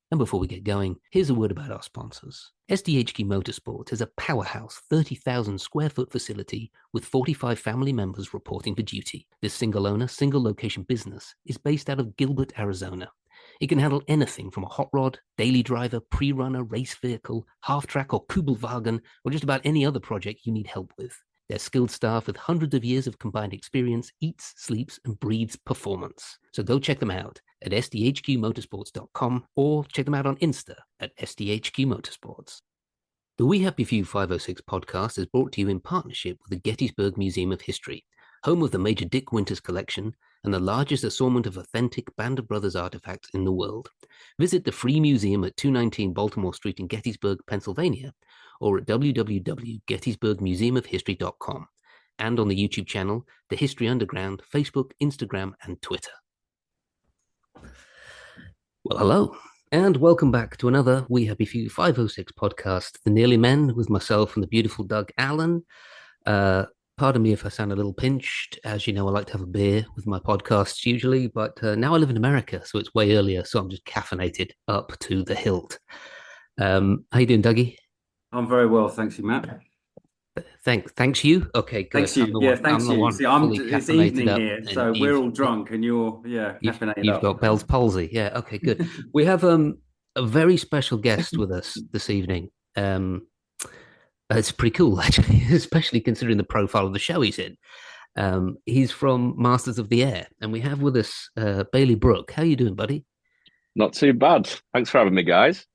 And before we get going, here's a word about our sponsors. SDHQ Motorsports is a powerhouse 30,000 square foot facility with 45 family members reporting for duty. This single owner, single location business is based out of Gilbert, Arizona. It can handle anything from a hot rod, daily driver, pre-runner, race vehicle, half-track or Kugelwagen, or just about any other project you need help with. Their skilled staff with hundreds of years of combined experience eats, sleeps, and breathes performance. So go check them out at sdhqmotorsports.com or check them out on Insta at sdhqmotorsports. The We Happy Few 506 podcast is brought to you in partnership with the Gettysburg Museum of History, home of the Major Dick Winters collection and the largest assortment of authentic Band of Brothers artifacts in the world. Visit the free museum at 219 Baltimore Street in Gettysburg, Pennsylvania, or at www.gettysburgmuseumofhistory.com, and on the YouTube channel, The History Underground, Facebook, Instagram, and Twitter. Well, hello, and welcome back to another We Happy Few 506 podcast, The Nearly Men, with myself and the beautiful Doug Allen. Pardon me if I sound a little pinched. As you know, I like to have a beer with my podcasts usually, but now I live in America, so it's way earlier, so I'm just caffeinated up to the hilt. How you doing, Dougie? I'm very well, thanks you, Matt. Thanks you. Okay, good. Thanks you. Yeah, thanks you. See, it's evening here, so we're all drunk, and you're caffeinated you've got Bell's palsy. Yeah. Okay, good. We have a very special guest with us this evening. It's pretty cool, actually, especially considering the profile of the show he's in. He's from Masters of the Air, and we have with us Bailey Brook. How you doing, buddy? Not too bad. Thanks for having me, guys.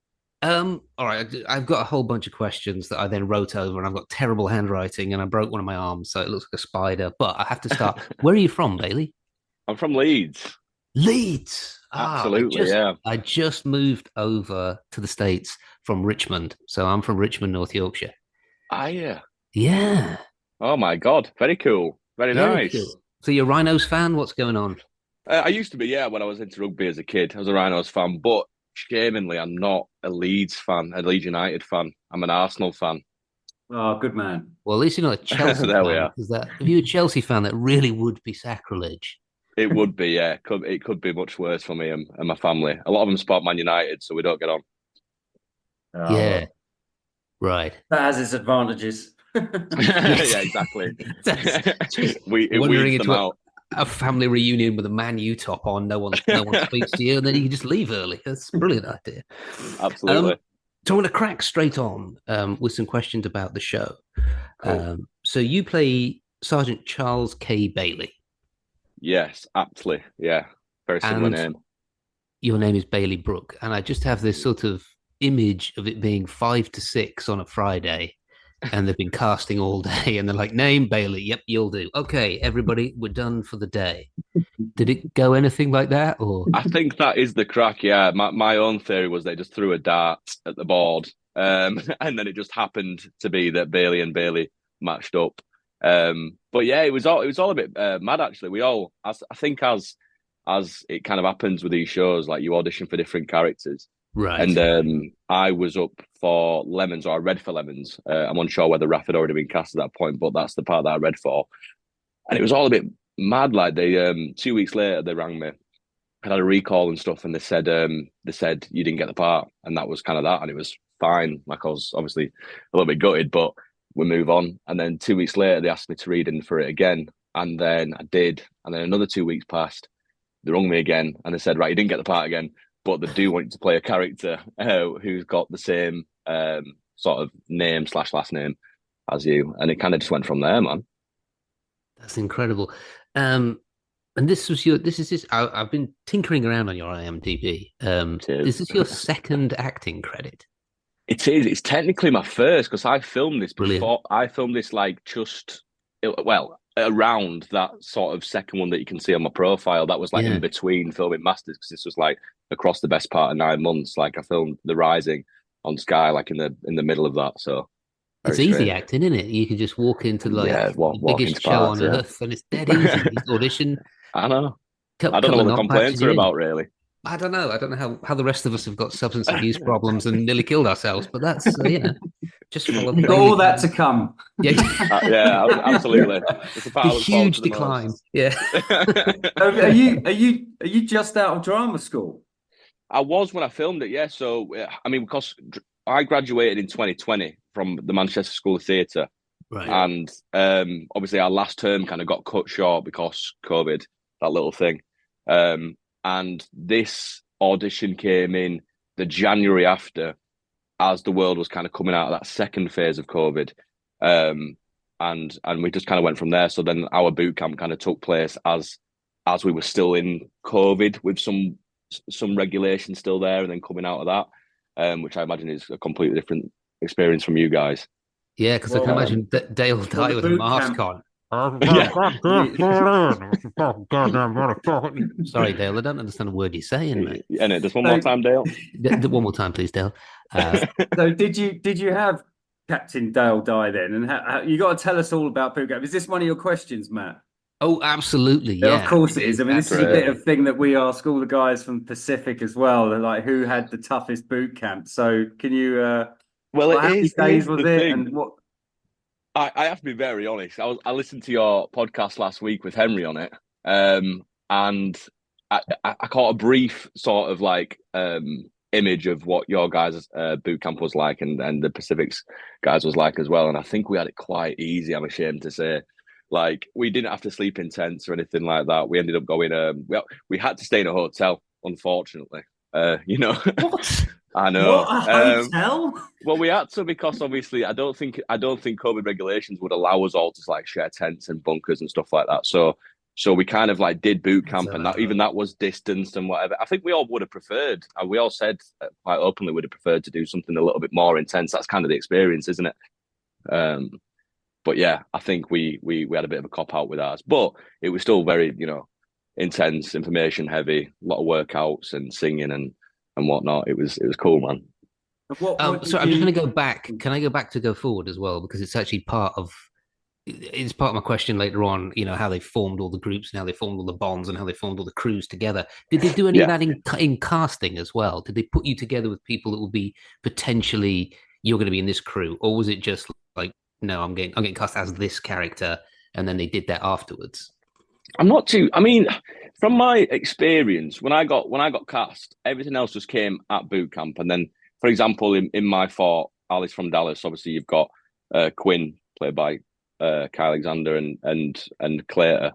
All right, I've got a whole bunch of questions that I then wrote over, and I've got terrible handwriting, and I broke one of my arms, so it looks like a spider. But I have to start. Where are you from, Bailey? I'm from Leeds. Leeds. Absolutely, yeah. I just moved over to the States from Richmond, so I'm from Richmond, North Yorkshire. Ah, yeah. Yeah. Oh my God, very cool, very nice. Cool. So you're a Rhinos fan? What's going on? I used to be, yeah, when I was into rugby as a kid. I was a Rhinos fan, but shamingly, I'm not a Leeds fan, a Leeds United fan. I'm an Arsenal fan. Oh, good man. Well, at least you're not a Chelsea there fan. We are. If you're a Chelsea fan, that really would be sacrilege. It would be, yeah. It could be much worse for me and my family. A lot of them support Man United, so we don't get on. Oh. Yeah. Right. That has its advantages. Yeah, exactly. we wandering into a family reunion with a Man U top on, no one speaks to you, and then you can just leave early. That's a brilliant idea. Absolutely. So I'm going to crack straight on with some questions about the show. Cool. So you play Sgt Charles K. Bailey. Yes, aptly. Yeah, very similar name. Your name is Bailey Brook, and I just have this sort of image of it being 5 to 6 on a Friday, and they've been casting all day, and they're like, "Name Bailey, yep, you'll do. Okay, everybody, we're done for the day." Did it go anything like that, or? I think that is the crack. Yeah, my own theory was they just threw a dart at the board, and then it just happened to be that Bailey and Bailey matched up. But yeah, it was all a bit mad actually. We all, I think, as it kind of happens with these shows, like you audition for different characters. Right. And I was up for Lemons, or I read for Lemons. I'm unsure whether Raph had already been cast at that point, but that's the part that I read for. And it was all a bit mad. Like they 2 weeks later, they rang me. I had a recall and stuff, and they said you didn't get the part, and that was kind of that, and it was fine. Like I was obviously a little bit gutted, but we move on. And then 2 weeks later, they asked me to read in for it again, and then I did. And then another 2 weeks passed. They rung me again, and they said, right, you didn't get the part again, but they do want you to play a character who's got the same sort of name / last name as you. And it kind of just went from there, man. That's incredible. And I've been tinkering around on your IMDb. Is this your second acting credit? It is. It's technically my first, because I filmed this before. Brilliant. I filmed this around that sort of second one that you can see on my profile. That was in between filming Masters, because this was across the best part of 9 months. I filmed The Rising on Sky in the middle of that. So it's easy acting, isn't it? You can just walk into the biggest show on earth, and it's dead easy. Just audition. I know. I don't know what the complaints are about, really. I don't know. I don't know how the rest of us have got substance abuse problems and nearly killed ourselves, but that's just follow all that to come. Yeah, yeah, absolutely. It's a huge decline. Yeah. Are you just out of drama school? I was when I filmed it, yeah. So, I mean, because I graduated in 2020 from the Manchester School of Theatre. Right. And obviously our last term kind of got cut short because COVID, that little thing. And this audition came in the January after, as the world was kind of coming out of that second phase of COVID. And we just kind of went from there. So then our boot camp kind of took place as we were still in COVID, with some regulation still there, and then coming out of that, which I imagine is a completely different experience from you guys. Yeah, because I can imagine Dale die with a mask on. Sorry, Dale, I don't understand a word you're saying, mate. And just one more time, Dale. One more time, please, Dale. So did you have Captain Dale die then? And how, you got to tell us all about boot camp. Is this one of your questions, Matt? Oh, absolutely, yeah. Of course it is. I mean, this is a bit of thing that we ask all the guys from Pacific as well. They're like, who had the toughest boot camp? So can you... Well, how many days was it? And what... I have to be very honest. I listened to your podcast last week with Henry on it, and I caught a brief sort of like image of what your guys' boot camp was like, and the Pacific's guys was like as well. And I think we had it quite easy, I'm ashamed to say. Like, we didn't have to sleep in tents or anything like that. We ended up going. We had to stay in a hotel, unfortunately. What? I know. What, a hotel? Well, we had to, because obviously I don't think COVID regulations would allow us all to like share tents and bunkers and stuff like that. So we kind of like did boot camp, and that was distanced and whatever. I think we all would have preferred, and we all said quite openly would have preferred to do something a little bit more intense. That's kind of the experience, isn't it? But yeah, I think we had a bit of a cop out with ours, but it was still very, intense, information heavy, a lot of workouts and singing and whatnot. It was cool, man. So I'm just going to go back. Can I go back to go forward as well? Because it's actually part of my question later on, how they formed all the groups and how they formed all the bonds and how they formed all the crews together. Did they do any of that in casting as well? Did they put you together with people that would be potentially, you're going to be in this crew? Or was it just like, no, I'm getting cast as this character, and then they did that afterwards? I'm not too. I mean, from my experience, when I got cast, everything else just came at boot camp. And then, for example, in my fort, Alice from Dallas, obviously you've got Quinn, played by Kyle Alexander, and Claytor,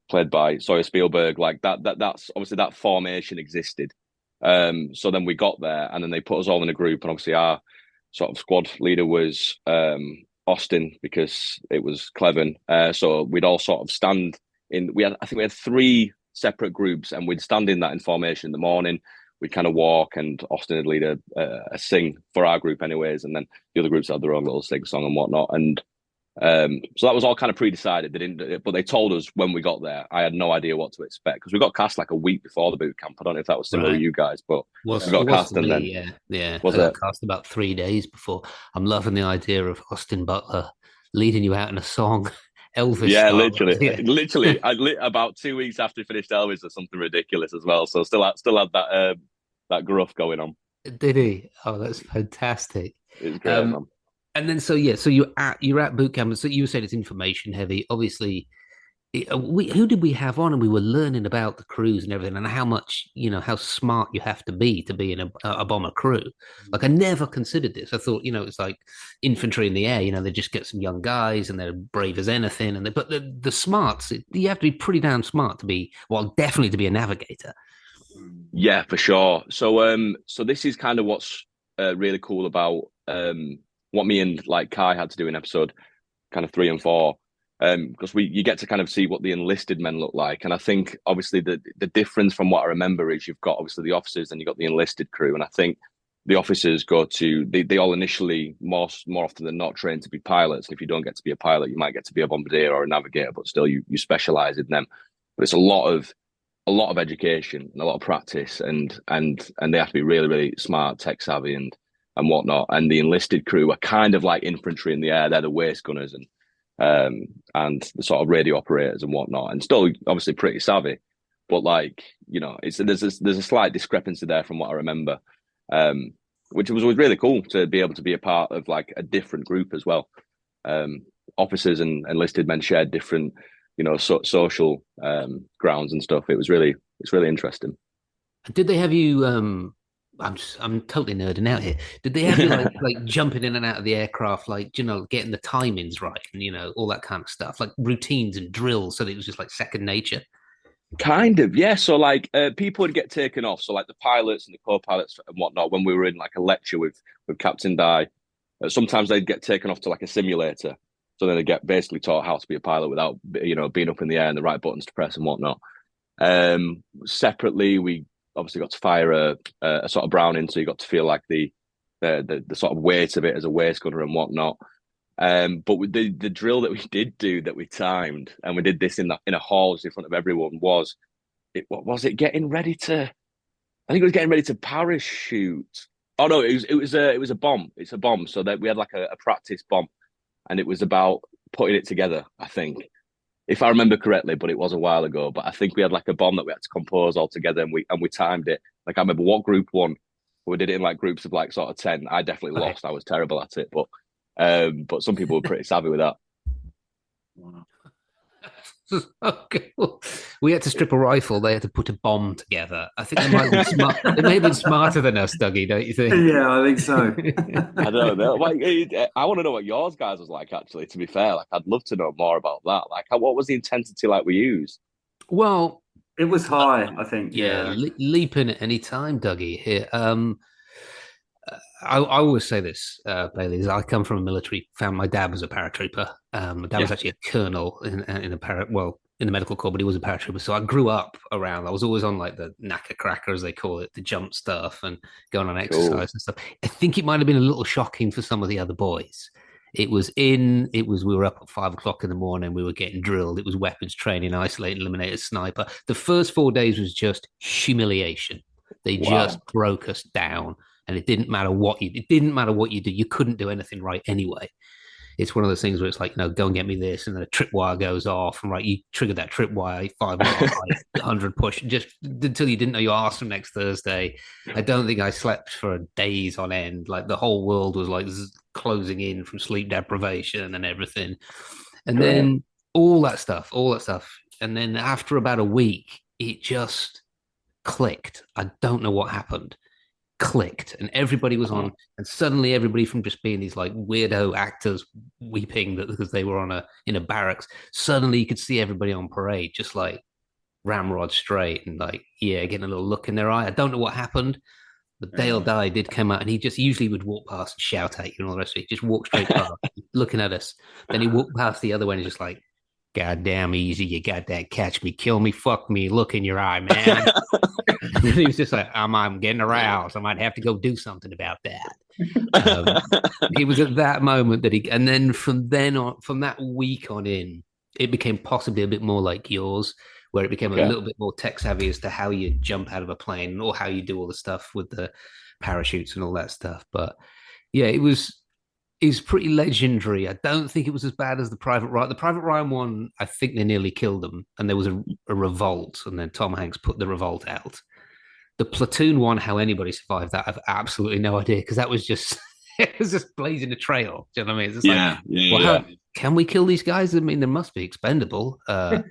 played by Sawyer Spielberg. Like that's obviously that formation existed. So then we got there, and then they put us all in a group, and obviously our sort of squad leader was Austin, because it was Cleven. So we'd all sort of stand in. I think we had 3 separate groups, and we'd stand in that in formation in the morning. We'd kind of walk, and Austin would lead a sing for our group, anyways, and then the other groups had their own little sing song and whatnot. And so that was all kind of pre-decided. They didn't, but they told us when we got there. I had no idea what to expect, because we got cast like a week before the boot camp. I don't know if that was similar to you guys, but we got cast, and then I got cast about 3 days before. I'm loving the idea of Austin Butler leading you out in a song. Elvis. Yeah, literally. About 2 weeks after we finished Elvis or something ridiculous as well. So still had that gruff going on. Did he? Oh, that's fantastic. It was great, man. And then, so you're at boot camp. So you said it's information heavy. Obviously, who did we have on? And we were learning about the crews and everything, and how much, how smart you have to be in a bomber crew. Like, I never considered this. I thought, it's like infantry in the air. They just get some young guys and they're brave as anything. But the smarts, you have to be pretty damn smart to be, well, definitely to be a navigator. Yeah, for sure. So this is kind of what's really cool about what me and like Kai had to do in episode kind of 3 and 4. Because you get to kind of see what the enlisted men look like. And I think obviously the difference from what I remember is you've got obviously the officers and you've got the enlisted crew. And I think the officers they all initially more often than not train to be pilots. And if you don't get to be a pilot, you might get to be a bombardier or a navigator, but still you specialize in them. But it's a lot of education and a lot of practice, and they have to be really, really smart, tech savvy and whatnot. And the enlisted crew are kind of like infantry in the air. They're the waist gunners and the sort of radio operators and whatnot, and still obviously pretty savvy, but like, there's a slight discrepancy there from what I remember, which was always really cool to be able to be a part of like a different group as well. Officers and enlisted men shared different, social grounds and stuff. It's really interesting. Did they have you I'm totally nerding out here. Did they have you like jumping in and out of the aircraft, like getting the timings right and all that kind of stuff, like routines and drills, so that it was just like second nature? Kind of, yeah. So like people would get taken off. So like the pilots and the co-pilots and whatnot, when we were in like a lecture with Captain Di, sometimes they'd get taken off to like a simulator. So then they get basically taught how to be a pilot without being up in the air and the right buttons to press and whatnot. Separately, we obviously got to fire a sort of Browning, so you got to feel like the sort of weight of it as a waist gunner and whatnot. But with the drill that we did do that we timed, and we did this in a hall in front of everyone, was it? What was it? Getting ready to? I think it was getting ready to parachute. Oh no, it was a bomb. It's a bomb. So that we had like a practice bomb, and it was about putting it together, I think, if I remember correctly. But it was a while ago. But I think we had like a bomb that we had to compose all together, and we timed it. Like I remember what group won. We did it in like groups of like sort of 10. I definitely lost. I was terrible at it, but some people were pretty savvy with that. Wow. Okay. Well, we had to strip a rifle. They had to put a bomb together. I think they might have been smart. They may have been smarter than us, Dougie, don't you think? Yeah, I think so. I don't know. Like, I want to know what yours guys was like. Actually, to be fair, like I'd love to know more about that. Like, what was the intensity like we used? Well, It was high, I think. yeah, Yeah. leap in at any time, Dougie. Here, I always say this, Bailey. Is I come from a military family. My dad was a paratrooper. My dad was actually a colonel in in the medical corps, but he was a paratrooper. So I grew up around. I was always on like the knacker cracker, as they call it, the jump stuff, and going on exercise and stuff. I think it might have been a little shocking for some of the other boys. We were up at 5 o'clock in the morning. We were getting drilled. It was weapons training, isolate, eliminate, sniper. The first 4 days was just humiliation. They just broke us down, and it didn't matter what you did. You couldn't do anything right anyway. It's one of those things where it's like, no, go and get me this, and then a tripwire goes off, and right, you trigger that tripwire 5 miles, 100 push, just until you didn't know your arse from next Thursday. I don't think I slept for days on end. Like the whole world was like closing in from sleep deprivation and everything, and then all that stuff, and then after about a week, it just clicked. I don't know what happened. Clicked, and everybody was on, and suddenly everybody, from just being these like weirdo actors weeping because they were in a barracks, suddenly you could see everybody on parade just like ramrod straight and like getting a little look in their eye. I don't know what happened, but Dale Dye did come out, and he just usually would walk past and shout at you and all the rest of it. Just walk straight past, looking at us. Then he walked past the other way and just like, God damn easy, you got that catch me, kill me, fuck me, look in your eye, man. He was just like, I'm getting aroused. I might have to go do something about that. It was at that moment that and then from that week on in, it became possibly a bit more like yours, where it became a little bit more tech savvy as to how you jump out of a plane or how you do all the stuff with the parachutes and all that stuff. But yeah, is pretty legendary. I don't think it was as bad as the Private Ryan. The Private Ryan one, I think they nearly killed them, and there was a revolt, and then Tom Hanks put the revolt out. The Platoon one, how anybody survived that, I've absolutely no idea, because that was just it was just blazing a trail. Do you know what I mean? It's like, how can we kill these guys? I mean, they must be expendable. I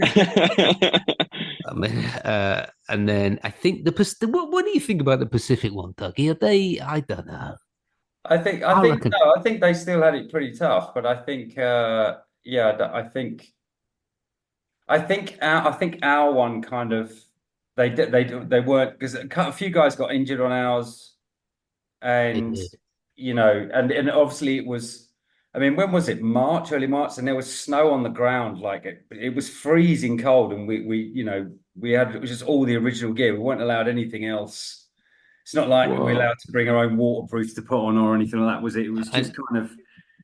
mean, and then I think what do you think about the Pacific one, Dougie? Are they? I don't know. I think no, I think they still had it pretty tough, but I think I think our one kind of they weren't, because a few guys got injured on ours, and and obviously it was, I mean, when was it? Early March, and there was snow on the ground, like it was freezing cold, and it was just all the original gear. We weren't allowed anything else. It's not like we're allowed to bring our own waterproofs to put on or anything like that, was it? It was just kind of.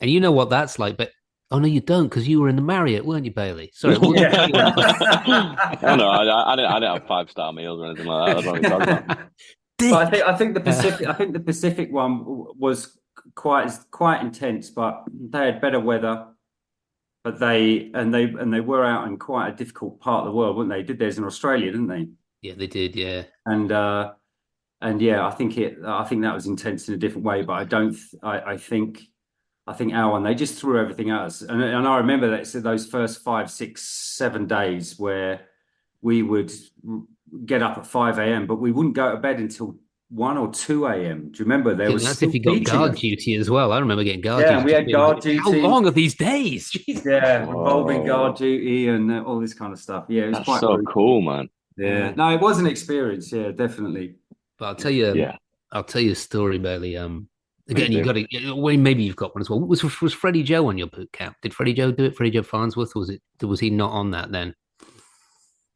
And you know what that's like, but oh no, you don't, because you were in the Marriott, weren't you, Bailey? Sorry. Oh no, I didn't have 5-star meals or anything like that. I don't know what you're talking about. But I think the Pacific one was quite intense, but they had better weather. But they were out in quite a difficult part of the world, weren't they? Did theirs in Australia, didn't they? Yeah, they did. Yeah. And yeah, I think that was intense in a different way. But I think our one, they just threw everything at us. And I remember that those first 5, 6, 7 days where we would get up at 5 a.m., but we wouldn't go to bed until 1 or 2 a.m. Do you remember there was That's still if you got teaching guard us? duty as well. I remember getting guard Yeah, duty. and we Just had being like, guard how duty. long are these days? Jesus. Yeah, revolving Whoa, guard duty and all this kind of stuff. Yeah, it was that's quite so brutal. cool, man. Yeah, no, it was an experience. Yeah, definitely. But Yeah, I'll tell you a story, Bailey. please Again, you do. got to. Well, maybe you've got one as well. Was Freddie Joe on your boot camp? Did Freddie Joe do it? Freddie Joe Farnsworth, or was he not on that then?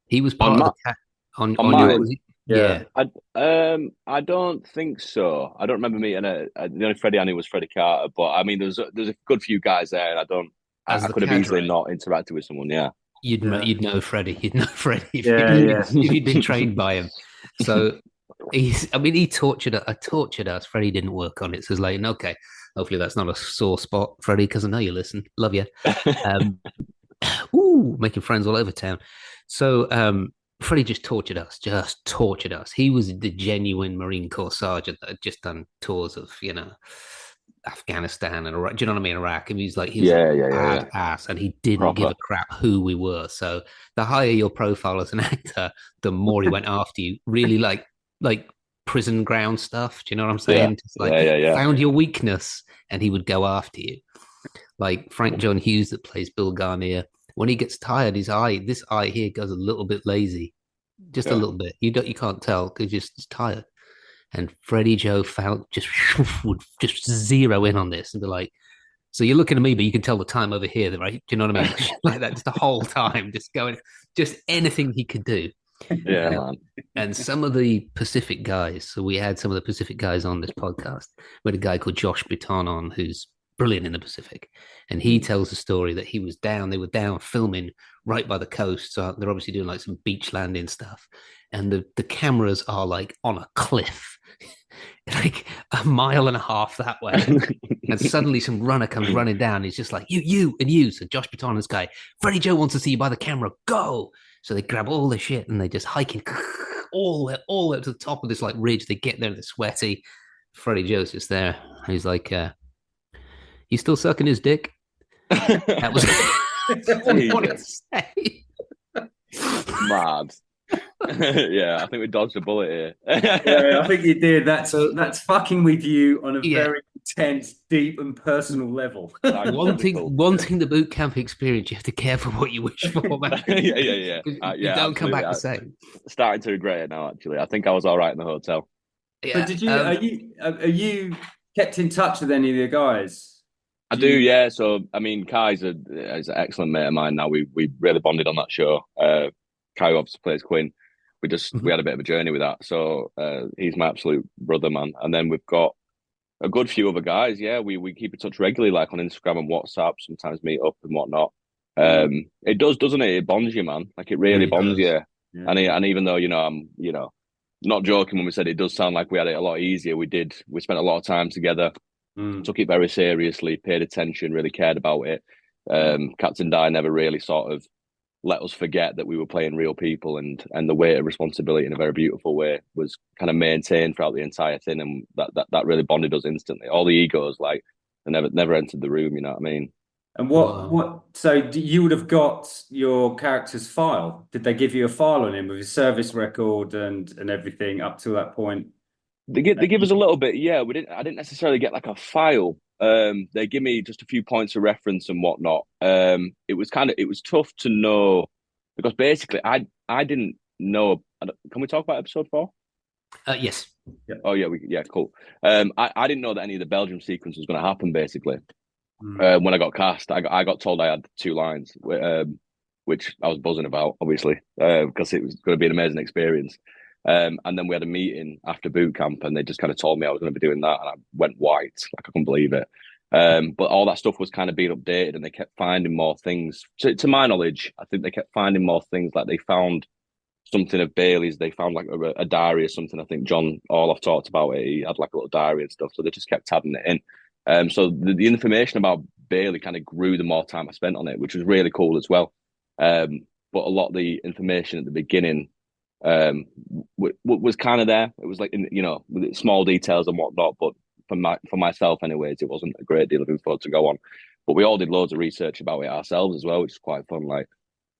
He was On part of my the cat on on your. mine, Was he? Yeah. Yeah, I don't think so. I don't remember meeting the only Freddie I knew was Freddie Carter, but I mean, there's a good few guys there, and as I the could have easily cadre, not interacted with someone. Yeah, Yeah. you'd know Freddie. You'd know Freddie Yeah, yeah. if you'd been trained by him. So I mean, he tortured us. Freddie didn't work on it. So it's like, okay, hopefully that's not a sore spot, Freddie, because I know you listen. Love you. Um, making friends all over town. So Freddie just tortured us, He was the genuine Marine Corps sergeant that had just done tours of, Afghanistan and Iraq. Do you know what I mean? Iraq. And he was a yeah. badass, and he didn't give Proper. a crap who we were. So the higher your profile as an actor, the more he went after you. Really like prison ground stuff. Do you know what I'm Yeah, saying? Just like yeah. found your weakness, and he would go after you. Like Frank John Hughes that plays Bill Garnier. When he gets tired, this eye here goes a little bit lazy, just a Yeah. little bit. You can't tell because just tired. And Freddie Joe found just would just zero in on this and be like, "So you're looking at me, but you can tell the time over here, right? Do you know what I mean? Like that, just the whole time, just going, just anything he could do." Yeah, And, man. and some of the Pacific guys, so we had some of the Pacific guys on this podcast. We had a guy called Josh Bitton on, who's brilliant in the Pacific. And he tells the story that they were down filming right by the coast. So they're obviously doing like some beach landing stuff. And the cameras are like on a cliff, like a mile and a half that way. And suddenly some runner comes running down. He's just like, you, and you. So Josh Bitton and this guy, Freddie Joe wants to see you by the camera. Go. So they grab all the shit and they just hiking all the way up to the top of this like ridge. They get there, they're sweaty. Freddie Joe's just there. He's like, he's still sucking his dick. That was all he wanted to say. Mad. Yeah, I think we dodged a bullet here. Yeah, I think you did. That's fucking with you on a very intense, deep, and personal level. Wanting the boot camp experience, you have to be careful what you wish for, man. Yeah. You don't come back the same. Starting to regret it now. Actually, I think I was all right in the hotel. Yeah. But did you? Are you kept in touch with any of the guys? I do, yeah. So I mean, Kai's is an excellent mate of mine now. We really bonded on that show. Kai obviously plays Quinn. We had a bit of a journey with that. So he's my absolute brother, man. And then we've got a good few other guys. Yeah, we keep in touch regularly, like on Instagram and WhatsApp. Sometimes meet up and whatnot. It does, doesn't it? It bonds you, man. Like it really bonds you. Yeah. And even though I'm not joking when we said it does sound like we had it a lot easier. We spent a lot of time together. Took it very seriously, paid attention, really cared about it. Captain Dye never really sort of let us forget that we were playing real people, and the weight of responsibility in a very beautiful way was kind of maintained throughout the entire thing, and that really bonded us instantly. All the egos never entered the room, you know what I mean? And what? So you would have got your character's file. Did they give you a file on him with his service record and everything up to that point? They give us a little bit, yeah. I didn't necessarily get like a file. They give me just a few points of reference and whatnot. It was tough to know because basically I didn't know. Can we talk about episode 4? Yes. Yeah. Oh yeah, cool. I didn't know that any of the Belgium sequence was going to happen. Basically, when I got cast, I got told I had 2 lines, which I was buzzing about, obviously, because it was going to be an amazing experience. And then we had a meeting after boot camp, and they just kind of told me I was going to be doing that, and I went white, like I couldn't believe it. But all that stuff was kind of being updated, and they kept finding more things. To my knowledge, I think they kept finding more things. Like they found something of Bailey's. They found like a diary or something. I think John Orloff talked about it. He had like a little diary and stuff. So they just kept adding it in. So the information about Bailey kind of grew the more time I spent on it, which was really cool as well. But a lot of the information at the beginning was kind of there. It was like with small details and whatnot, but for myself anyways, it wasn't a great deal of info to go on. But we all did loads of research about it ourselves as well, which is quite fun. Like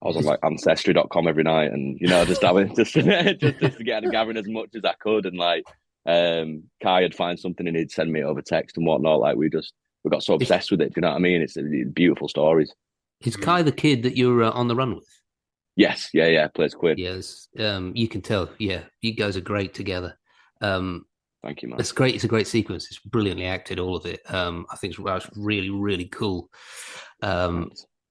I was on like ancestry.com every night, and just to get gathering as much as I could, and like Kai would find something and he'd send me over text and whatnot. Like we got so obsessed with it. Do you know what I mean? It's beautiful stories. Is Kai the kid that you're on the run with? Yes, yeah, plays Quid. Yes, you can tell. Yeah, you guys are great together. Thank you, man. It's great. It's a great sequence. It's brilliantly acted, all of it. I think it's really, really cool. Yeah,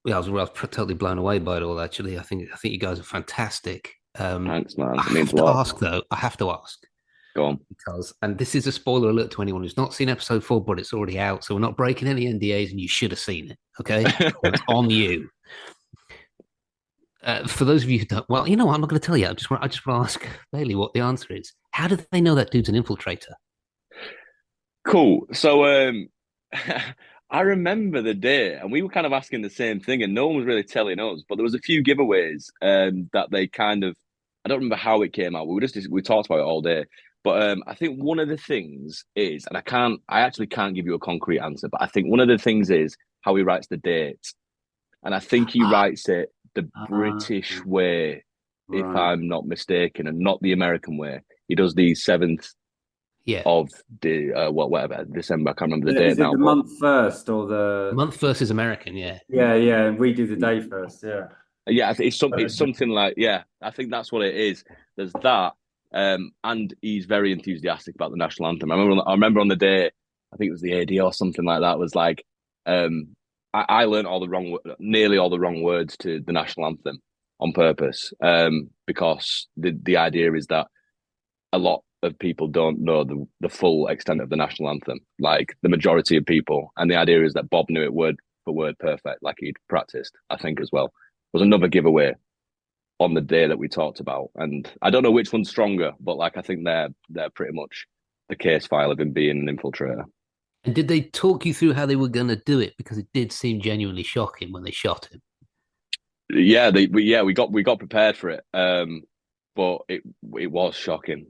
I was totally blown away by it all. Actually, I think you guys are fantastic. Thanks, man. I have to ask though. I have to ask. Go on. Because, and this is a spoiler alert to anyone who's not seen episode 4, but it's already out, so we're not breaking any NDAs, and you should have seen it. Okay, it's on you. For those of you who don't, well, you know what? I'm not going to tell you. I just want to ask Bailey what the answer is. How did they know that dude's an infiltrator? Cool. So I remember the day, and we were kind of asking the same thing, and no one was really telling us. But there was a few giveaways that they kind of. I don't remember how it came out. We talked about it all day. But I think one of the things is, and I actually can't give you a concrete answer, but I think one of the things is how he writes the dates. And I think he writes it the British way, if I'm not mistaken, and not the American way. He does the 7th of the, whatever, December. I can't remember the date is it now. the month first or the month first is American, yeah. Yeah, and we do the day first, yeah. Yeah, it's something like, yeah, I think that's what it is. There's that. And he's very enthusiastic about the national anthem. I remember on the day, I think it was the AD or something like that, was like, I learned nearly all the wrong words to the national anthem on purpose, because the idea is that a lot of people don't know the full extent of the national anthem, like the majority of people. And the idea is that Bob knew it word for word perfect, like he'd practiced, I think, as well. There was another giveaway on the day that we talked about, and I don't know which one's stronger, but like I think they're pretty much the case file of him being an infiltrator. And did they talk you through how they were going to do it? Because it did seem genuinely shocking when they shot him. Yeah, we got prepared for it, but it was shocking.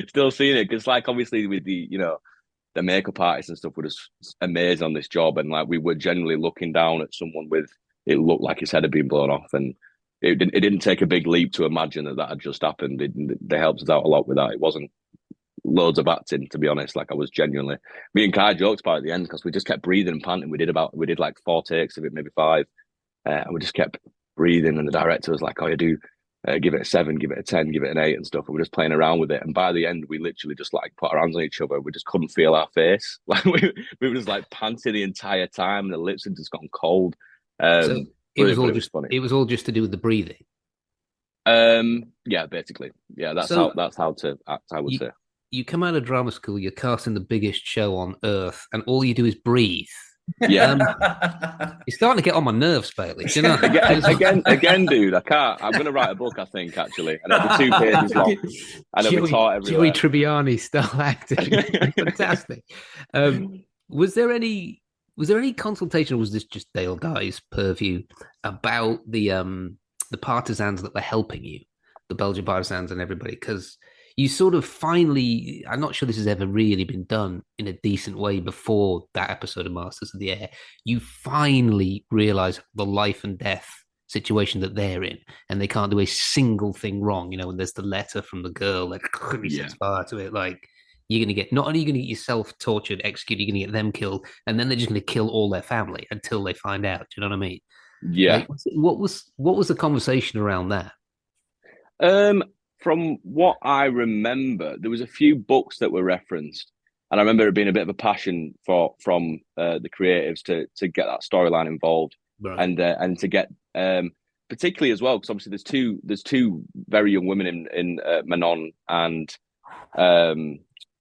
Still seeing it, because like obviously with the makeup artists and stuff were just amazed on this job, and like we were generally looking down at someone with it looked like his head had been blown off, and it didn't take a big leap to imagine that had just happened. They helped us out a lot with that. It wasn't loads of acting, to be honest. Like I was genuinely, me and Kai joked about it at the end because we just kept breathing and panting. We did like 4 takes of it, maybe 5, and we just kept breathing. And the director was like, "Oh, you do give it a 7, give it a 10, give it an 8 and stuff." And we're just playing around with it. And by the end, we literally just like put our hands on each other. We just couldn't feel our face. Like we were just like panting the entire time, and the lips had just gotten cold. So it was all just to do with the breathing. Yeah, basically. Yeah, that's how to act, I would say. You come out of drama school, you're cast in the biggest show on earth, and all you do is breathe. Yeah. You're starting to get on my nerves, Bailey. Do you know? again, dude, I can't. I'm going to write a book, I think, actually, and it'll be 2 pages long, and it'll be taught everywhere. Joey Tribbiani style acting, fantastic. Was there any consultation, or was this just Dale Guy's purview about the partisans that were helping you, the Belgian partisans and everybody? Because you sort of finally, I'm not sure this has ever really been done in a decent way before that episode of Masters of the Air. You finally realize the life and death situation that they're in, and they can't do a single thing wrong. You know, when there's the letter from the girl, like, he sets fire to it, like, you're going to get, not only are you going to get yourself tortured, executed, you're going to get them killed, and then they're just going to kill all their family until they find out. Do you know what I mean? Yeah. Like, what was the conversation around that? From what I remember, there was a few books that were referenced, and I remember it being a bit of a passion from the creatives to get that storyline involved, right. And to get particularly as well, because obviously there's two very young women in Manon and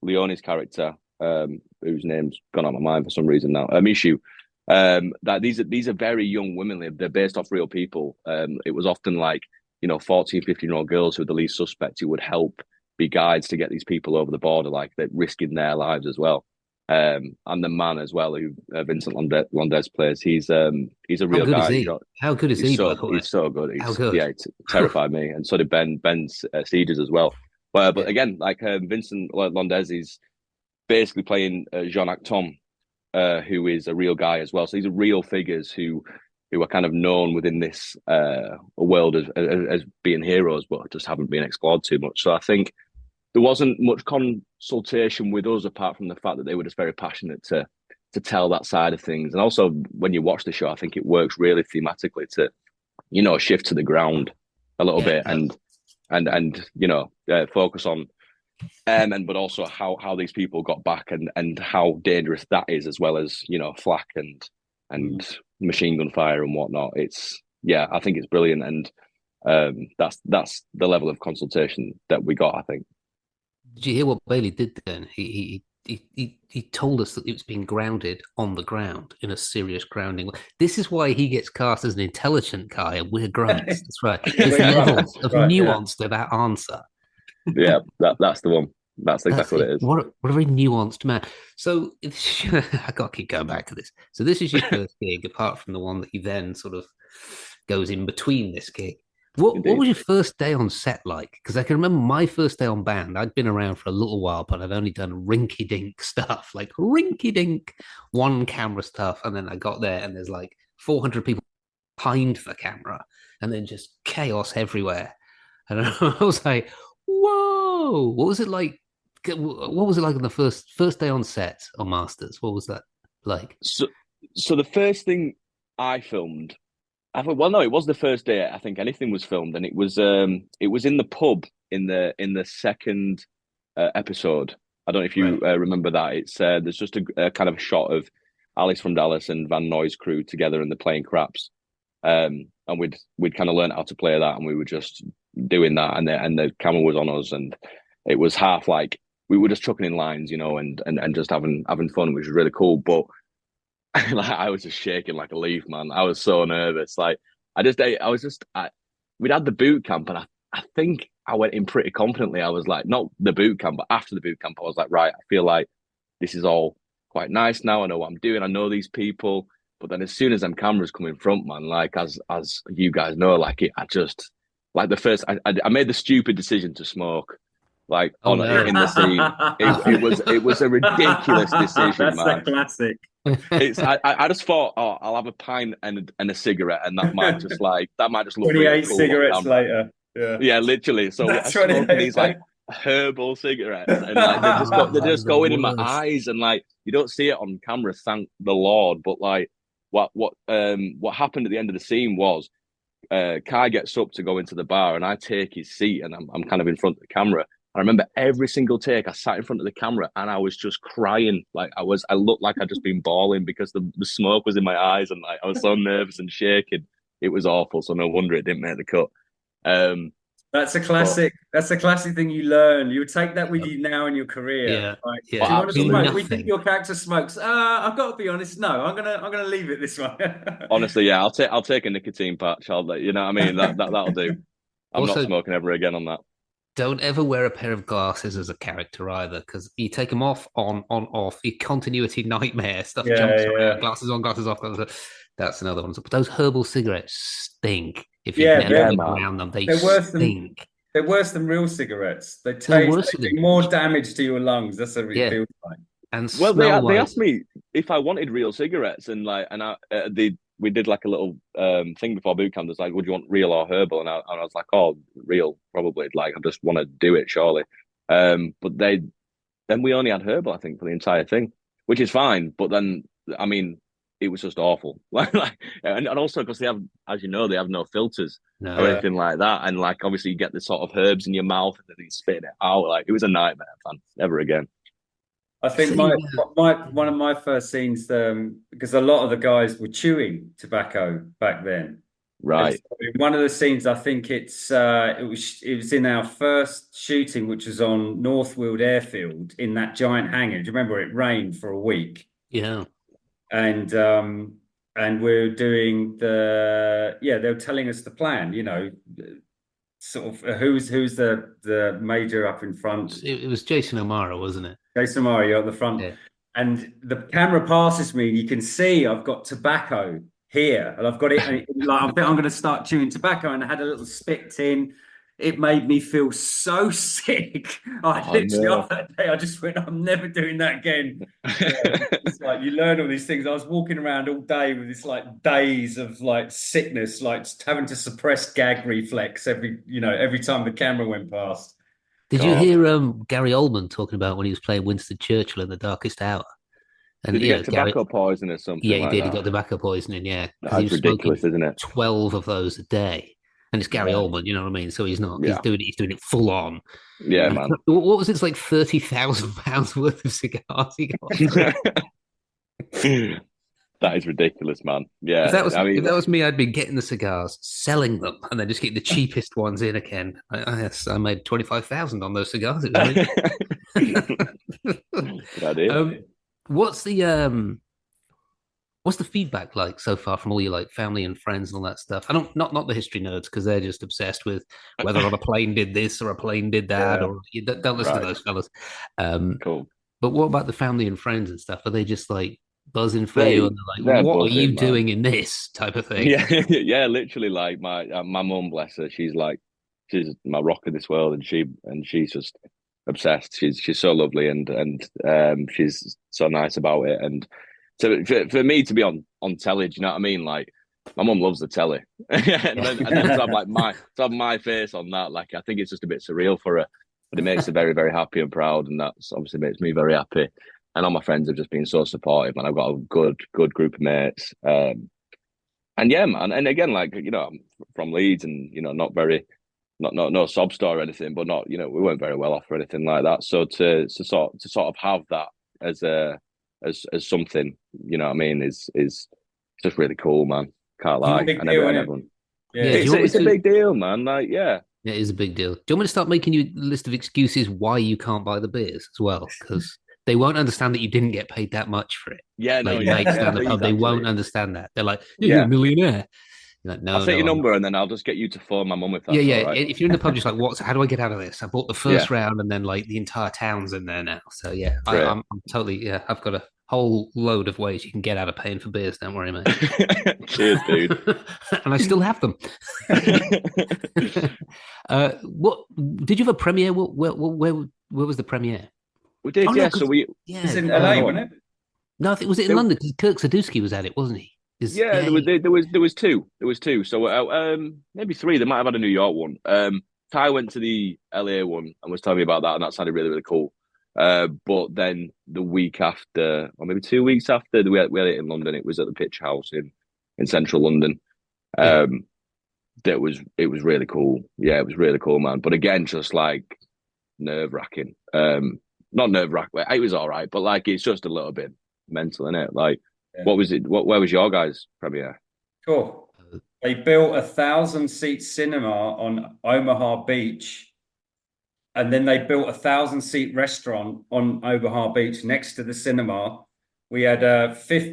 Leonie's character, whose name's gone out of my mind for some reason now, Mishu. That these are very young women. They're based off real people. It was often like, 14, 15-year-old girls who are the least suspect, who would help be guides to get these people over the border, like they're risking their lives as well. And the man as well, who Vincent Londez plays, he's a real guy. How good is he? He's so good. Yeah, it terrified me, and so did Ben Sieges as well. But again, like Vincent Londez is basically playing Jean Acton, who is a real guy as well. So these are real figures who are kind of known within this world as being heroes, but just haven't been explored too much. So I think there wasn't much consultation with us apart from the fact that they were just very passionate to tell that side of things. And also, when you watch the show, I think it works really thematically to, shift to the ground a little bit and focus on but also how these people got back and how dangerous that is, as well as flak and machine gun fire and whatnot. I think it's brilliant, and that's the level of consultation that we got, I think. Did you hear what Bailey did then? He told us that it was being grounded on the ground in a serious grounding. This is why he gets cast as an intelligent guy and we're grunts. That's right. There's levels of nuance to that answer. Yeah, that's the one. That's exactly what it is. What a very nuanced man. So I got to keep going back to this. So this is your first gig, apart from the one that he then sort of goes in between this gig. What was your first day on set like? Because I can remember my first day on band. I'd been around for a little while, but I'd only done rinky-dink stuff, like rinky-dink one camera stuff. And then I got there and there's like 400 people behind the camera and then just chaos everywhere. And I was like, whoa, what was it like? What was it like on the first day on set on Masters? What was that like? So the first thing I filmed, no, it was the first day I think anything was filmed, and it was in the pub in the second episode. I don't know if you remember that. It's there's just a kind of shot of Alice from Dallas and Van Noy's crew together, and they're playing craps. And we'd kind of learned how to play that, and we were just doing that, and the camera was on us, and it was half like we were just chucking in lines, and just having fun, which was really cool. But like, I was just shaking like a leaf, man. I was so nervous. Like we'd had the boot camp, and I think I went in pretty confidently. I was like, not the boot camp, but after the boot camp, I was like, right, I feel like this is all quite nice now. I know what I'm doing. I know these people. But then as soon as them cameras come in front, man, like as you guys know, like I just like the first, I made the stupid decision to smoke. Like in the scene, it was a ridiculous decision, That's man. a classic. I just thought, I'll have a pint and a cigarette, and that might just look 28 really cool cigarettes later. Yeah, literally. So I smoked these like herbal cigarettes, and like they just go in my eyes, and like you don't see it on camera, thank the Lord. But like what happened at the end of the scene was Kai gets up to go into the bar, and I take his seat, and I'm kind of in front of the camera. I remember every single take I sat in front of the camera and I was just crying. Like I looked like I'd just been bawling because the smoke was in my eyes, and like I was so nervous and shaking. It was awful. So no wonder it didn't make the cut. That's a classic. That's a classic thing you learn. You would take that with you now in your career. Yeah. Like, yeah. Do you want to smoke? We think your character smokes. I've got to be honest. No, I'm gonna leave it this way. Honestly, yeah, I'll take a nicotine patch. You know what I mean? That'll do. I'm not smoking ever again on that. Don't ever wear a pair of glasses as a character either, because you take them off, on, off, your continuity nightmare stuff jumps around, glasses on, glasses off. That's another one. But those herbal cigarettes stink. If you've never been around them, they stink. They're worse than real cigarettes. They do more damage to your lungs. That's what it feels like. And they asked me if I wanted real cigarettes, and we did like a little thing before boot camp. That's like, would you want real or herbal? And I was like, oh, real probably. Like I just want to do it, surely. But then we only had herbal, I think, for the entire thing, which is fine. But then, I mean, it was just awful. and also because they have, as you know, they have no filters or anything like that. And like, obviously, you get the sort of herbs in your mouth and then you spit it out. Like it was a nightmare, man. Never again. I think one of my first scenes, because a lot of the guys were chewing tobacco back then. Right. So one of the scenes, I think it was in our first shooting, which was on Northfield Airfield in that giant hangar. Do you remember it rained for a week? Yeah. And we're doing they were telling us the plan, sort of who's the major up in front. It was Jason O'Mara, wasn't it? Jason O'Mara at the front. Yeah. And the camera passes me, and you can see I've got tobacco here, and I've got it like I'm going to start chewing tobacco, and I had a little spit tin. It made me feel so sick. Off that day, I just went, I'm never doing that again. It's like you learn all these things. I was walking around all day with this like days of like sickness, like having to suppress gag reflex every time the camera went past. Did you God. hear Gary Oldman talking about when he was playing Winston Churchill in The Darkest Hour? And Did he get tobacco poison or yeah, something he like did. He that? got tobacco poisoning, yeah, because he That's was smoking ridiculous, isn't it? 12 of those a day. And it's Gary Yeah. Oldman, you know what I mean? So Yeah. he's doing it full on. Yeah, And man. what was it? It's like £30,000 worth of cigars he got. That is ridiculous, man. Yeah, I If mean, that was me, I'd be getting the cigars, selling them, and then just getting the cheapest ones in again. I made 25,000 on those cigars. It was good idea. What's the what's the feedback like so far from all your like family and friends and all that stuff? I don't not the history nerds because they're just obsessed with whether on a plane did this or a plane did that, Yeah. or you don't listen to those fellas. Cool. But what about the family and friends and stuff? Are they just like buzzing for They you and they're like, they're "What are you buzzing, man. doing in this?" type of thing? Yeah, yeah, literally. Like my mum, bless her, she's my rock of this world, and she's just obsessed. She's so lovely, and she's so nice about it. And for me to be on telly, do you know what I mean? Like my mum loves the telly, and then to have my face on that, like I think it's just a bit surreal for her, but it makes her very very happy and proud, and that's obviously makes me very happy. And all my friends have just been so supportive, and I've got a good group of mates. And yeah, man. And again, like, I'm from Leeds and, not very, not no sob story or anything, but not, we weren't very well off or anything like that. So to sort of have that as as something, you know what I mean, is just really cool, man. Can't It's a lie. big And deal, isn't it? everyone. Yeah. Do you want me It's a to? big deal, man. Like, yeah. It is a big deal. Do you want me to start making you a list of excuses why you can't buy the beers as well? Because they won't understand that you didn't get paid that much for it. Yeah, no, Like your yeah, mates yeah, down the please, pub, they won't actually. understand that. They're like, "You're Yeah. a millionaire." You're like, I'll no, take your I'm not. number and then I'll just get you to phone my mum if Yeah, that's yeah. all right. If you're in the pub, just like, how do I get out of this? I bought the Yeah, first round, and then like the entire town's in there now. So yeah, great. I'm totally yeah. I've got a whole load of ways you can get out of paying for beers. Don't worry, mate. Cheers, dude. And I still have them. What did you have a premiere? Where was the premiere? We did, Oh no, yeah. So yeah, It's in LA, go wasn't on. it? no, I think was it in London because Kirk Sadowski was at it, wasn't he? Yeah, Yeah, there was two. There was two. So maybe three. They might have had a New York one. Ty went to the LA one and was telling me about that, and that sounded really really cool. But then the week after, or maybe 2 weeks after, we had it in London. It was at the Pitch House in central London. yeah. It was really cool. Yeah, it was really cool, man. But again, just like nerve wracking. Not nerve wracking. It was all right, but like it's just a little bit mental, isn't it? Like, Yeah. what was it? Where was your guys' premiere? Cool. They built 1,000-seat cinema on Omaha Beach, and then they built 1,000-seat restaurant on Omaha Beach next to the cinema. We had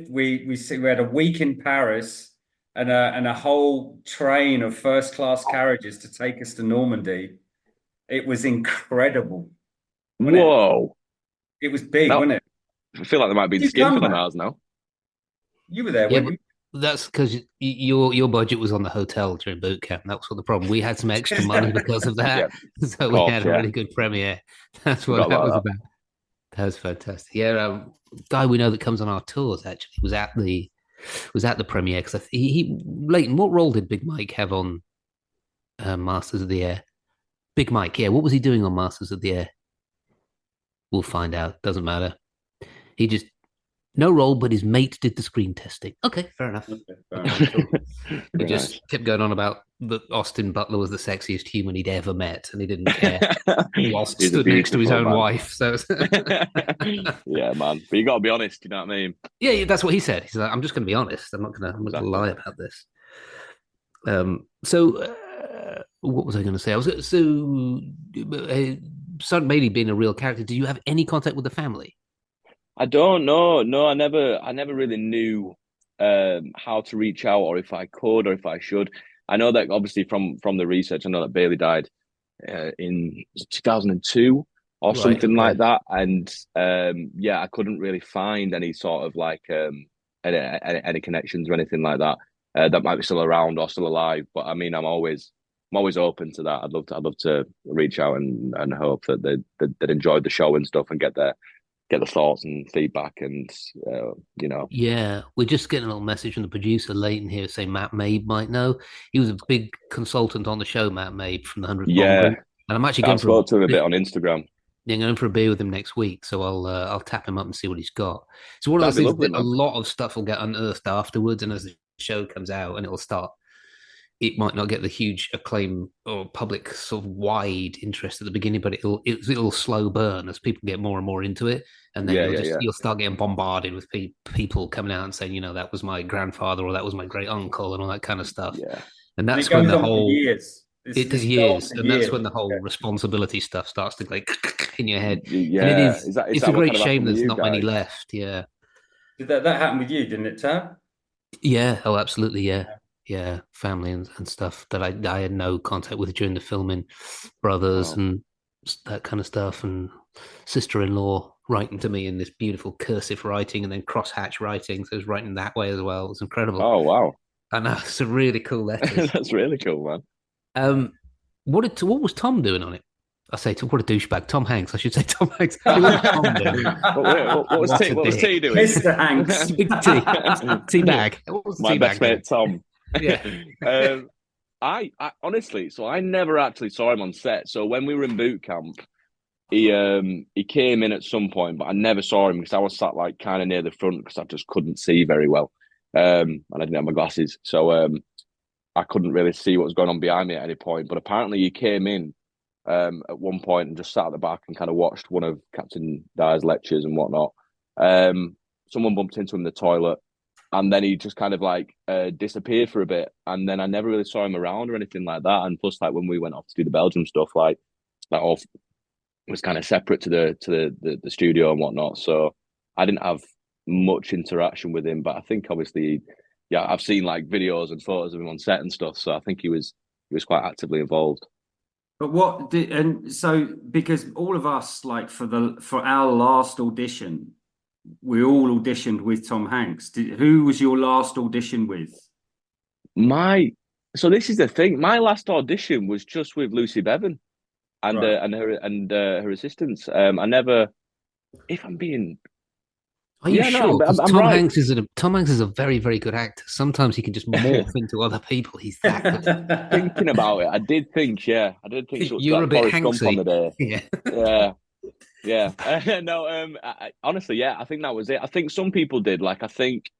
we had a week in Paris and a whole train of first-class carriages to take us to Normandy. It was incredible. Wasn't Whoa! It was big, Now, wasn't it? I feel like there might be You skin come for them back. ours now. You were there, Yeah, weren't but you? that's because your budget was on the hotel during boot camp. That was what the problem. We had some extra money because of Yeah, that, so of we course. had a Yeah, really good premiere. That's what forgot that was about about. That was fantastic. Yeah, guy we know that comes on our tours actually was at the premiere because he Leighton. What role did Big Mike have on Masters of the Air? Big Mike, yeah. What was he doing on Masters of the Air? We'll find out. Doesn't matter. He just no role, but his mate did the screen testing. Okay, fair enough. Okay, fair enough. that. He Very just nice. kept going on about that Austin Butler was the sexiest human he'd ever met, and he didn't care whilst He's a stood next to his beautiful own man. wife. So, Yeah, man. But you got to be honest. You know what I mean? yeah, that's what he said. He's like, I'm just going to be honest. I'm not going to Exactly. lie about this. So, what was I going to say? Son Bailey being a real character. Do you have any contact with the family? I don't know. No, I never really knew how to reach out or if I could or if I should. I know that obviously from the research, I know that Bailey died in 2002 or Right. something like Okay. that. And yeah, I couldn't really find any sort of like any connections or anything like that that might be still around or still alive. But I mean, I'm always open to that. I'd love to reach out and hope that they'd enjoyed the show and stuff and get the thoughts and feedback and you know. Yeah, we're just getting a little message from the producer Leighton here saying Matt Mabe might know. He was a big consultant on the show, Matt Mabe from the 100th Bomb Yeah, Group. And I'm actually I going for spoke to him a bit on Instagram. going for a beer with him next week, so I'll tap him up and see what he's got. So one of That'd those be things lovely, that a man. lot of stuff will get unearthed afterwards, and as the show comes out, and it'll start. It might not get the huge acclaim or public sort of wide interest at the beginning, but it'll slow burn as people get more and more into it, and then Yeah, yeah, yeah. you'll start getting bombarded with people coming out and saying, that was my grandfather or that was my great uncle and all that kind of stuff, Yeah. and And it that's when goes the on for whole years. it This does goes on years, for and that's years. when the whole responsibility stuff starts to like in your head, and it Yeah. is Is it's a that what great kind of shame happened with there's you not many guys? left. Yeah. Did that happen with you, didn't it, Tab? Yeah, oh, absolutely, yeah, yeah. Family and stuff that I had no contact with during the filming, brothers Wow. and that kind of stuff, and sister-in-law writing to me in this beautiful cursive writing and then crosshatch writing, so it was writing that way as well. It was incredible. Oh, wow. I know, some really cool letters. That's really cool, man. Um, what was Tom doing on it? I say, what a douchebag. Tom Hanks. I should say Tom Hanks. What was Tom doing? But wait, What a What was T dick. doing? Mr. Hanks. Big T. Tea bag. What was My tea best bag doing? mate Tom. Yeah. I honestly, so I never actually saw him on set. So when we were in boot camp, he came in at some point, but I never saw him because I was sat like kind of near the front because I just couldn't see very well, and I didn't have my glasses, so I couldn't really see what was going on behind me at any point. But apparently, he came in at one point and just sat at the back and kind of watched one of Captain Dyer's lectures and whatnot. Someone bumped into him in the toilet, and then he just kind of like disappeared for a bit, and then I never really saw him around or anything like that. And plus, like when we went off to do the Belgium stuff, like that all was kind of separate to the studio and whatnot. So I didn't have much interaction with him, but I think obviously, yeah, I've seen like videos and photos of him on set and stuff. So I think he was quite actively involved. But what did, and so because all of us, like for our last audition, we all auditioned with Tom Hanks. Who was your last audition with? My so this is the thing. My last audition was just with Lucy Bevan and Right. her assistants. I never, if I'm being, Are you yeah, no, sure? Because I'm right. Tom Hanks is a very, very good actor. Sometimes he can just morph into other people. He's that good. Thinking about it, I did think she looked You're a like bit Forrest Gump on Hanksy. the day. Yeah. Yeah, yeah. No, honestly, yeah, I think that was it. I think some people did. Like, I think,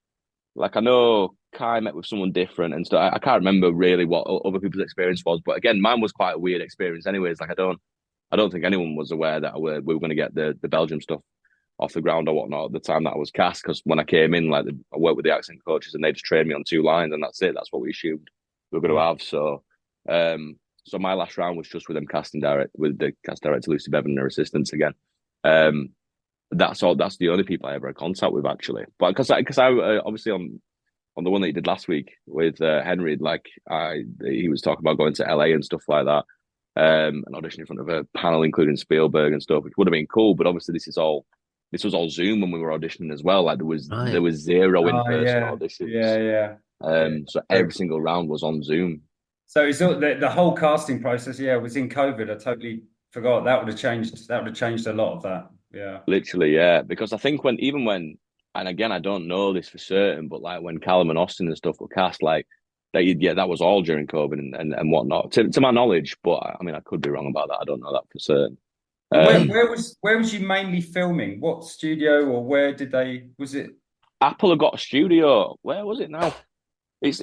like, I know Kai met with someone different and stuff. I can't remember really what other people's experience was, but again, mine was quite a weird experience. Anyways, like, I don't think anyone was aware that we were going to get the Belgium stuff off the ground or whatnot at the time that I was cast. Because when I came in, like, I worked with the accent coaches and they just trained me on 2 lines, and that's it. That's what we assumed we were going to have. So, so my last round was just with them with the cast director Lucy Bevan and her assistants again. That's all. That's the only people I ever had contact with actually. But because I obviously on the one that he did last week with Henry, like he was talking about going to LA and stuff like that, and auditioning in front of a panel including Spielberg and stuff, which would have been cool. But obviously this was all Zoom when we were auditioning as well. Like there Right. was zero in Oh person yeah, auditions. yeah. So every single round was on Zoom. So it's all the whole casting process. Yeah, was in COVID. I totally forgot. That would have changed. That would have changed a lot of that. Yeah. Literally, yeah. Because I think and again, I don't know this for certain, but like when Callum and Austin and stuff were cast, like that was all during COVID and whatnot, to my knowledge. But I mean, I could be wrong about that. I don't know that for certain. But where was you mainly filming? What studio or where did they? Was it? Apple have got a studio. Where was it now? It's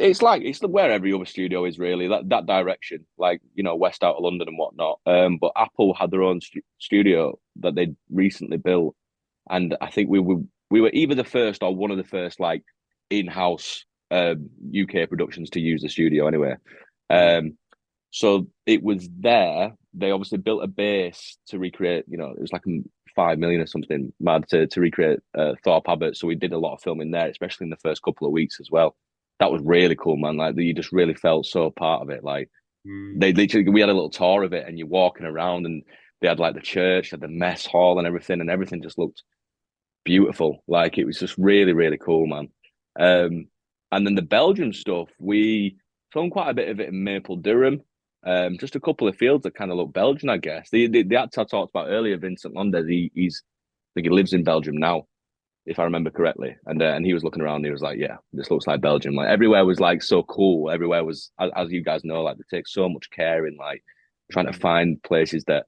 where every other studio is really that direction, like west out of London and whatnot. But Apple had their own studio that they recently built, and I think we were either the first or one of the first like in-house UK productions to use the studio anyway. So it was there. They obviously built a base to recreate. It was like 5 million or something mad to recreate Thorpe Abbott. So we did a lot of filming there, especially in the first couple of weeks as well. That was really cool, man. Like you just really felt so part of it. Like we had a little tour of it, and you're walking around, and they had like the church, had the mess hall, and everything just looked beautiful. Like it was just really, really cool, man. And then the Belgium stuff, we filmed quite a bit of it in Maple Durham. Just a couple of fields that kind of look Belgian, I guess. The actor I talked about earlier, Vincent Londes, I think he lives in Belgium now, if I remember correctly. And he was looking around, and he was like, "Yeah, this looks like Belgium." Like everywhere was like so cool. Everywhere was, as you guys know, like they take so much care in like trying to find places that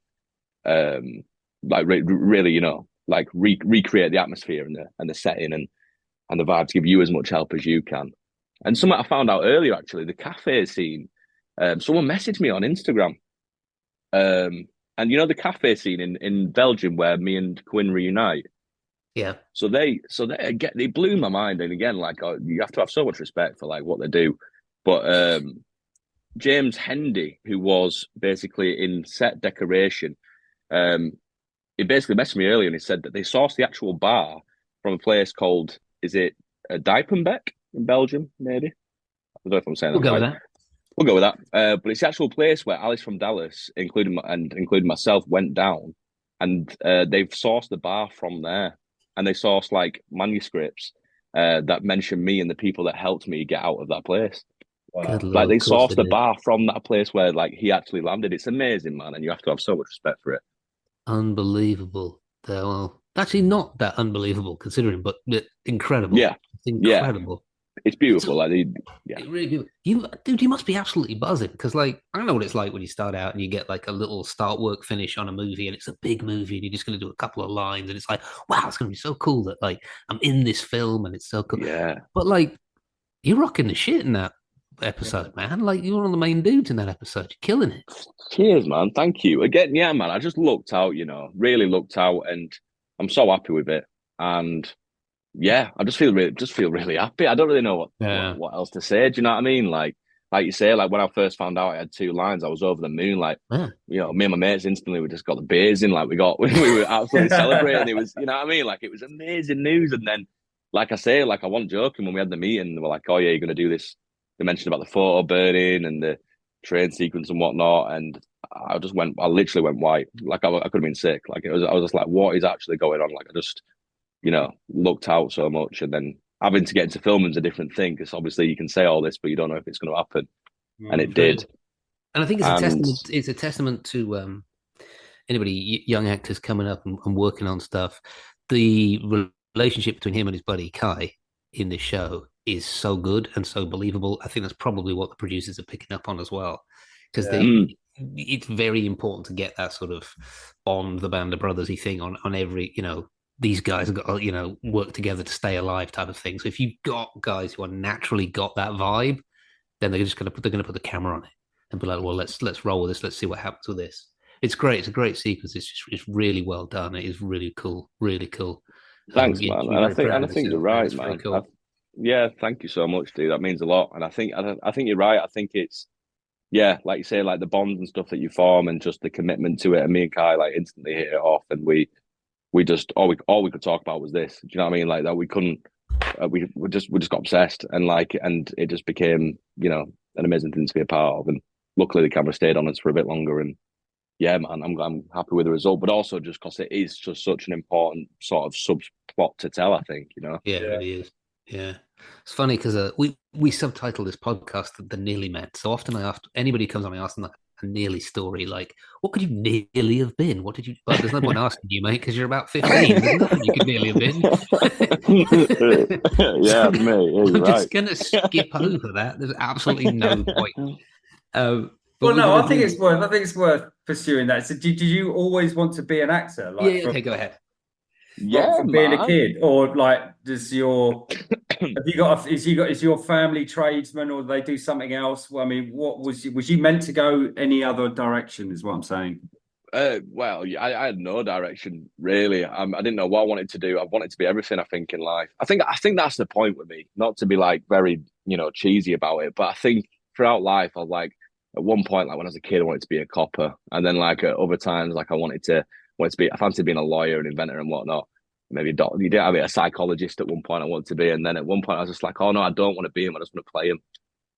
like really, like recreate the atmosphere and the setting and the vibe to give you as much help as you can. And something I found out earlier, actually, the cafe scene. Someone messaged me on Instagram. And the cafe scene in Belgium where me and Quinn reunite. Yeah. So they blew my mind. And again, like you have to have so much respect for like what they do. But James Hendy, who was basically in set decoration, he basically messaged me earlier and he said that they sourced the actual bar from a place called, is it Dijpenbeek in Belgium, maybe? I don't know if I'm saying We'll that go right. with that. We'll go with that. But it's the actual place where Alice from Dallas, including myself, went down, and they've sourced the bar from there, and they sourced like manuscripts that mention me and the people that helped me get out of that place. Wow. Good Lord, Like they of course sourced they the did. bar from that place where like he actually landed. It's amazing, man, and you have to have so much respect for it. Unbelievable. Well, actually not that unbelievable considering, but incredible. Yeah, It's yeah, incredible. it's beautiful. So, Like, yeah, really beautiful. Dude, you must be absolutely buzzing because, like, I know what it's like when you start out and you get like a little start work finish on a movie and it's a big movie and you're just going to do a couple of lines and it's like, wow, it's going to be so cool that like I'm in this film and it's so cool. yeah. But like, you're rocking the shit in that episode, man. Like, you're one of the main dudes in that episode. You're killing it. Cheers, man. Thank you again. Yeah, man. I just looked out, really looked out, and I'm so happy with it. And yeah, I just feel really happy. I don't really know Yeah. what else to say. Do you know what I mean? Like you say, like when I first found out I had 2 lines, I was over the moon. Like, Yeah. me and my mates instantly we just got the beers in. Like we were absolutely celebrating. It was, you know what I mean? Like it was amazing news. And then, like I say, like I wasn't joking when we had the meeting. They were like, "Oh yeah, you're gonna do this." They mentioned about the photo burning and the train sequence and whatnot. And I literally went white. Like I could have been sick. Like I was just like, what is actually going on? Like I just looked out so much, and then having to get into filming is a different thing because obviously you can say all this, but you don't know if it's going to happen, and it did. And I think it's a And testament. It's a testament to anybody young actors coming up and working on stuff. The relationship between him and his buddy Kai in this show is so good and so believable. I think that's probably what the producers are picking up on as well, because it's very important to get that sort of bond, the band of brothersy thing on every these guys have got work together to stay alive type of thing. So if you've got guys who are naturally got that vibe, then they're gonna put the camera on it and be like, well, let's roll with this. Let's see what happens with this. It's great. It's a great sequence. It's really well done. It is really cool. Really cool. thanks, You man. should be And very proud I of think you're yourself, man. right, It's very man. cool. Yeah, thank you so much, dude. That means a lot. And I think you're right. I think it's like you say, like the bonds and stuff that you form, and just the commitment to it. And me and Kai like instantly hit it off, and we just all we could talk about was this. Do you know what I mean? Like that we couldn't. We just got obsessed, and it just became an amazing thing to be a part of. And luckily the camera stayed on us for a bit longer. And yeah, man, I'm happy with the result, but also just because it is just such an important sort of subplot to tell. I think Yeah, it really is. Yeah, it's funny because we subtitle this podcast the Nearly Men. So often I ask anybody who comes on, I ask them like a nearly story, like what could you nearly have been? What did you? Well, there's no point asking you, mate, because you're about 15. There's nothing you could nearly have been. Yeah, mate. Yeah, I'm just right. gonna skip over that. There's absolutely no point. Well, no, I think it's worth pursuing that. So, did you always want to be an actor? Like, Yeah. Okay, go ahead. from being a kid, or like, is your family tradesman, or do they do something else? Well, I mean, what was you meant to go any other direction? Is what I'm saying. Well, I had no direction really. I didn't know what I wanted to do. I wanted to be everything, I think, in life. I think that's the point with me. Not to be like very cheesy about it, but I think throughout life, I was like at one point, like when I was a kid, I wanted to be a copper, and then like at other times, like I wanted to be. I fancied being a lawyer, an inventor, and whatnot. Maybe a doctor. You did have it, a psychologist at one point. I wanted to be, and then at one point, I was just like, oh no, I don't want to be him. I just want to play him. Do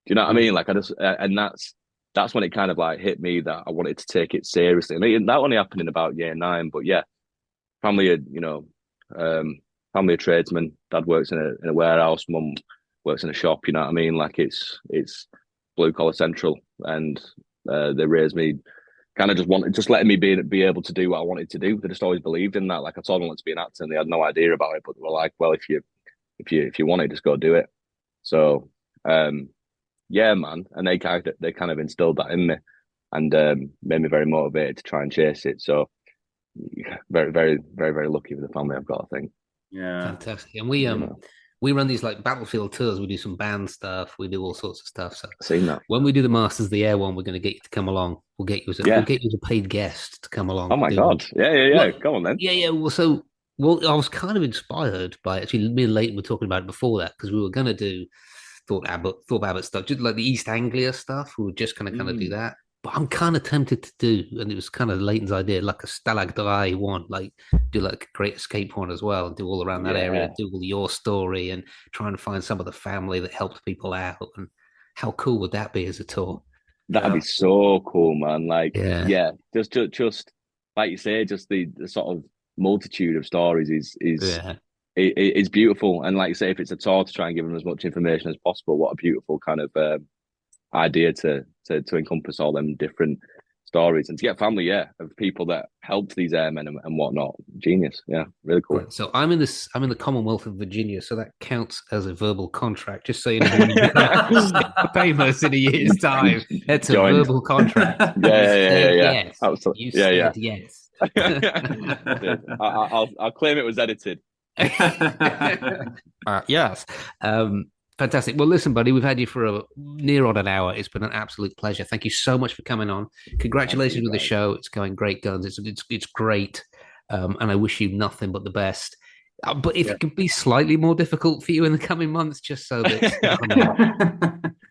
you know what I mean? Like I just, and that's when it kind of like hit me that I wanted to take it seriously. And that only happened in about year 9. But yeah, family, family of tradesmen. Dad works in a warehouse. Mum works in a shop. You know what I mean? Like it's blue collar central, and they raised me. Kind of just letting me be able to do what I wanted to do. They just always believed in that. Like I told them I wanted to be an actor, and they had no idea about it. But they were like, "Well, if you want it, just go do it." So, yeah, man, and they kind of instilled that in me. and made me very motivated to try and chase it. So very, very, very, very lucky with the family I've got, I think. Yeah. Fantastic. And we run these like battlefield tours. We do some band stuff. We do all sorts of stuff. So Seen that. when we do the Masters of the Air one, we're going to get you to come along. We'll get you as a paid guest to come along. Oh my God. Yeah. Well, come on then. Yeah. Well, I was kind of inspired by actually me and Leighton were talking about it before that because we were going to do Thorpe Abbott stuff, just like the East Anglia stuff. We were just going to kind of do that. But I'm kind of tempted to do, and it was kind of Leighton's idea, like a Stalag Dry one, like do like a Great Escape one as well, and do all around that area, do all your story, and try and find some of the family that helped people out. And how cool would that be as a tour? That'd be so cool, man. Like, just like you say, just the sort of multitude of stories is beautiful. And like you say, if it's a tour to try and give them as much information as possible, what a beautiful kind of idea to encompass all them different stories and to get family of people that helped these airmen and whatnot. Genius. Really cool. Right. So I'm in the Commonwealth of Virginia, so that counts as a verbal contract, just so you know. Famous in a year's time. That's a verbal contract. Yes. Absolutely. You said yes. I'll claim it was edited. Yes. Fantastic. Well, listen, buddy, we've had you for near on an hour. It's been an absolute pleasure. Thank you so much for coming on. Congratulations with the show. It's going great guns. It's great. And I wish you nothing but the best. But if it can be slightly more difficult for you in the coming months, just so that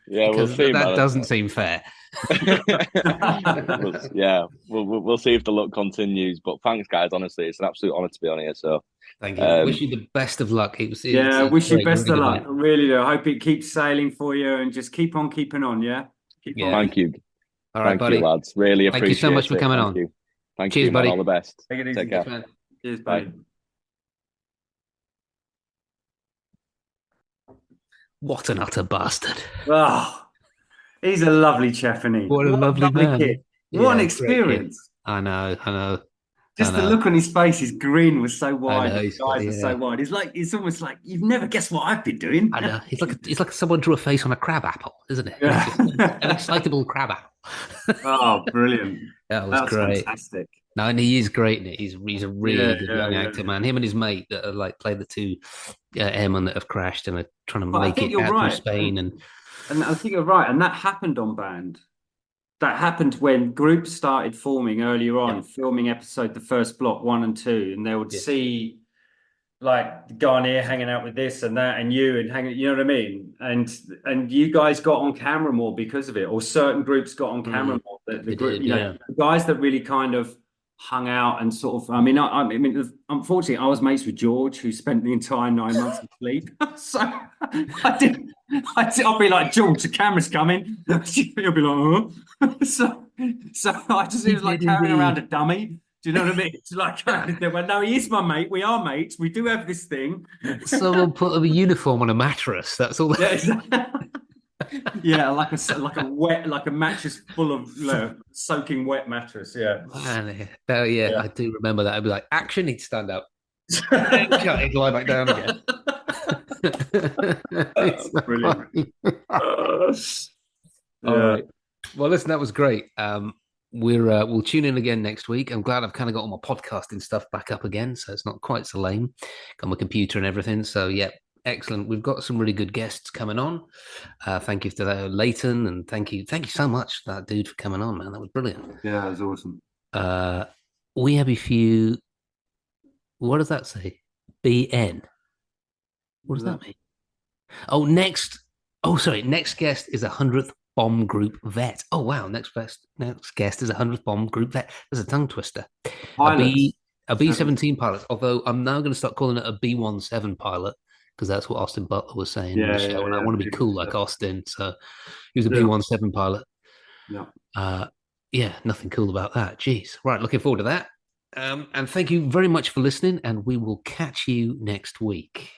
we'll see. That doesn't seem fair. We'll see if the luck continues. But thanks, guys. Honestly, it's an absolute honor to be on here. So thank you. Wish you the best of luck. Wish you best of luck. I really do. I hope it keeps sailing for you and just keep on keeping on. Keep on. Thank you. All right, buddy. You, lads. Really appreciate it. Thank you so much for coming on. Thank you, buddy. Man. All the best. Take it easy. Take care. Cheers, buddy. What an utter bastard. Oh, he's a lovely chef, isn't he? What a lovely man. Kid. What an experience. I know. Just the look on his face, his grin was so wide. His eyes are so wide. It's almost like you've never guessed what I've been doing. I know. It's like someone drew a face on a crab apple, isn't it? Yeah. An excitable crab apple. Oh, brilliant. That was great. Fantastic. No, and he is great. He's a really good young actor, man. Him and his mate that are like play the two airmen that have crashed and are trying to make it out through Spain. And I think you're right. And that happened on Band. That happened when groups started forming earlier on, filming the first block 1 and 2, and they would see like Garnier hanging out with this and that, and you and hanging, you know what I mean? And you guys got on camera more because of it, or certain groups got on camera more. The group, the guys that really kind of hung out and sort of. I mean, unfortunately, I was mates with George, who spent the entire 9 months asleep. So I'll be like, George, the camera's coming. He'll be like, huh? So I just it was like carrying around a dummy. Do you know what I mean? It's like, no, he is my mate. We are mates. We do have this thing. Someone put a uniform on a mattress. That's all. Yeah, like a mattress full of soaking wet mattress. Yeah. Man, I do remember that. I'd be like, action, he'd stand up. He'd lie back down again. It's brilliant. All right. Well, listen, that was great. We'll tune in again next week. I'm glad I've kind of got all my podcasting stuff back up again, so it's not quite so lame. Got my computer and everything. So yeah, excellent. We've got some really good guests coming on. Thank you to Leighton, and thank you so much to that dude for coming on, man. That was brilliant. Yeah, that was awesome. We have a few. What does that say? BN. What does that mean? Next guest is 100th Bomb Group vet. Oh wow! Next guest is 100th Bomb Group vet. There's a tongue twister. A B-17 pilot. Although I'm now going to start calling it a B-17 pilot because that's what Austin Butler was saying in the show, and I want to be cool like Austin. So he was a B-17 pilot. Yeah. Nothing cool about that. Jeez. Right. Looking forward to that. And thank you very much for listening, and we will catch you next week.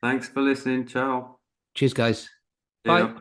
Thanks for listening. Ciao. Cheers, guys. Bye.